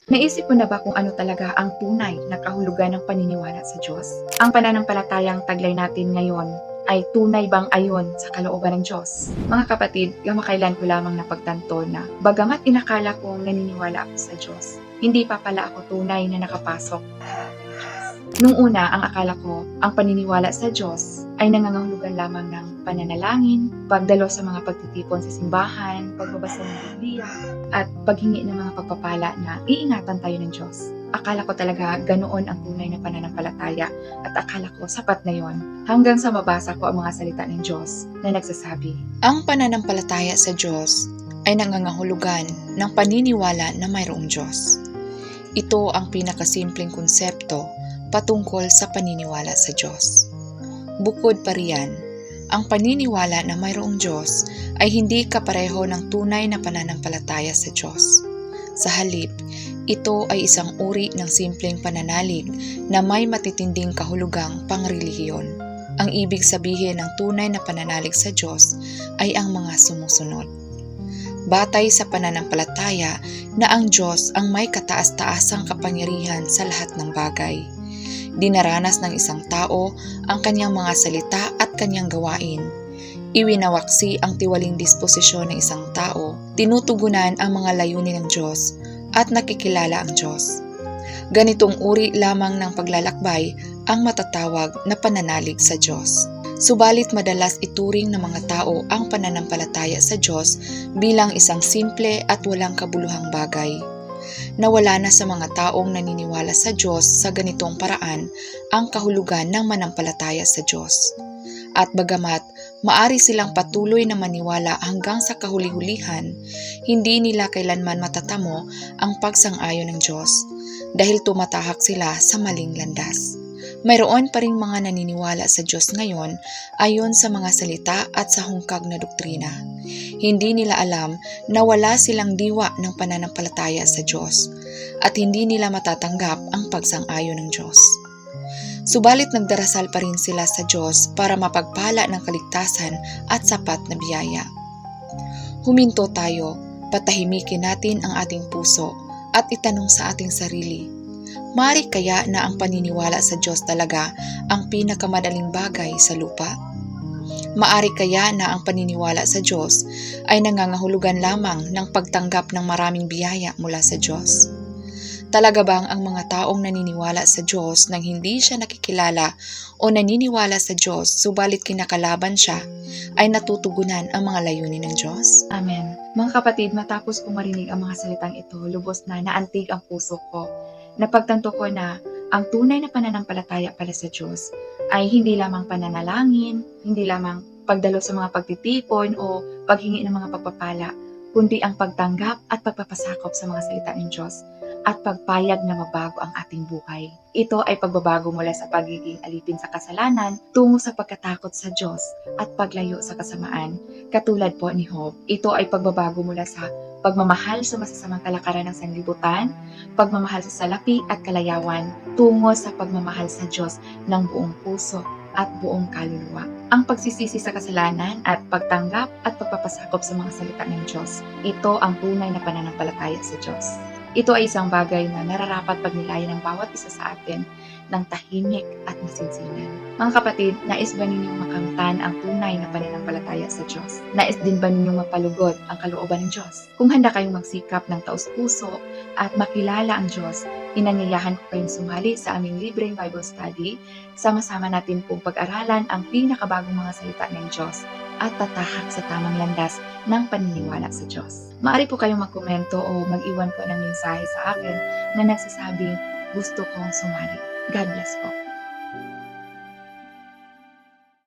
Naisip mo na ba kung ano talaga ang tunay na kahulugan ng paniniwala sa Diyos? Ang pananampalatayang taglay natin ngayon ay tunay bang ayon sa kalooban ng Diyos? Mga kapatid, kamakailan ko lamang napagtanto na bagamat inakala kong naniniwala ako sa Diyos, hindi pa pala ako tunay na nakapasok sa kalooban ng Diyos. Nung una, ang akala ko, ang paniniwala sa Diyos ay nangangahulugan lamang ng pananalangin, pagdalo sa mga pagtitipon sa simbahan, pagbabasa ng Biblia, at paghingi ng mga pagpapala na iingatan tayo ng Diyos. Akala ko talaga ganoon ang tunay na pananampalataya at akala ko sapat na yon hanggang sa mabasa ko ang mga salita ng Diyos na nagsasabi, Ang pananampalataya sa Diyos ay nangangahulugan ng paniniwala na mayroong Diyos. Ito ang pinakasimpleng konsepto patungkol sa paniniwala sa Diyos. Bukod pa riyan, ang paniniwala na mayroong Diyos ay hindi kapareho ng tunay na pananampalataya sa Diyos. Sa halip, ito ay isang uri ng simpleng pananalig na may matitinding kahulugang pangrelihiyon. Ang ibig sabihin ng tunay na pananalig sa Diyos ay ang mga sumusunod. Batay sa pananampalataya na ang Diyos ang may kataas-taasang kapangyarihan sa lahat ng bagay. Dinaranas ng isang tao ang kanyang mga salita at kanyang gawain. Iwinawaksi ang tiwaling disposisyon ng isang tao, tinutugunan ang mga layunin ng Diyos, at nakikilala ang Diyos. Ganitong uri lamang ng paglalakbay ang matatawag na pananalig sa Diyos. Subalit madalas ituring ng mga tao ang pananampalataya sa Diyos bilang isang simple at walang kabuluhang bagay. Nawala na sa mga taong naniniwala sa Diyos sa ganitong paraan ang kahulugan ng manampalataya sa Diyos. At bagamat maari silang patuloy na maniwala hanggang sa kahuli-hulihan, hindi nila kailanman matatamo ang pagsang-ayon ng Diyos dahil tumatahak sila sa maling landas. Mayroon pa ring mga naniniwala sa Diyos ngayon ayon sa mga salita at sa hungkag na doktrina. Hindi nila alam na wala silang diwa ng pananampalataya sa Diyos at hindi nila matatanggap ang pagsang-ayon ng Diyos. Subalit nagdarasal pa rin sila sa Diyos para mapagpala ng kaligtasan at sapat na biyaya. Huminto tayo, patahimikin natin ang ating puso at itanong sa ating sarili, maaari kaya na ang paniniwala sa Diyos talaga ang pinakamadaling bagay sa lupa? Maaari kaya na ang paniniwala sa Diyos ay nangangahulugan lamang ng pagtanggap ng maraming biyaya mula sa Diyos? Talaga bang ang mga taong naniniwala sa Diyos nang hindi siya nakikilala o naniniwala sa Diyos subalit kinakalaban siya ay natutugunan ang mga layunin ng Diyos? Amen. Mga kapatid, matapos kong marinig ang mga salitang ito, lubos na naantig ang puso ko. Napagtanto ko na ang tunay na pananampalataya pala sa Diyos ay hindi lamang pananalangin, hindi lamang pagdalo sa mga pagtitipon o paghingi ng mga pagpapala, kundi ang pagtanggap at pagpapasakop sa mga salita ng Diyos at pagpayag na mabago ang ating buhay. Ito ay pagbabago mula sa pagiging alipin sa kasalanan tungo sa pagkatakot sa Diyos at paglayo sa kasamaan, katulad po ni Job. Ito ay pagbabago mula sa pagmamahal sa masasamang kalakaran ng sanlibutan, pagmamahal sa salapi at kalayawan, tungo sa pagmamahal sa Diyos ng buong puso at buong kaluluwa. Ang pagsisisi sa kasalanan at pagtanggap at pagpapasakop sa mga salita ng Diyos, ito ang tunay na pananampalataya sa Diyos. Ito ay isang bagay na nararapat pagnilayan ng bawat isa sa atin ng tahimik at masinsinan. Mga kapatid, nais ba ninyong makamtan ang tunay na pananampalataya sa Diyos? Nais din ba ninyong mapalugod ang kalooban ng Diyos? Kung handa kayong magsikap ng taos-puso at makilala ang Diyos, inanyayahan ko kayong sumali sa aming libreng Bible study. Sama-sama natin pong pag-aralan ang pinakabagong mga salita ng Diyos at tatahak sa tamang landas ng paniniwala sa Diyos. Maaari po kayong magkomento o mag-iwan po ng mensahe sa akin na nagsasabing gusto kong sumali. God bless po.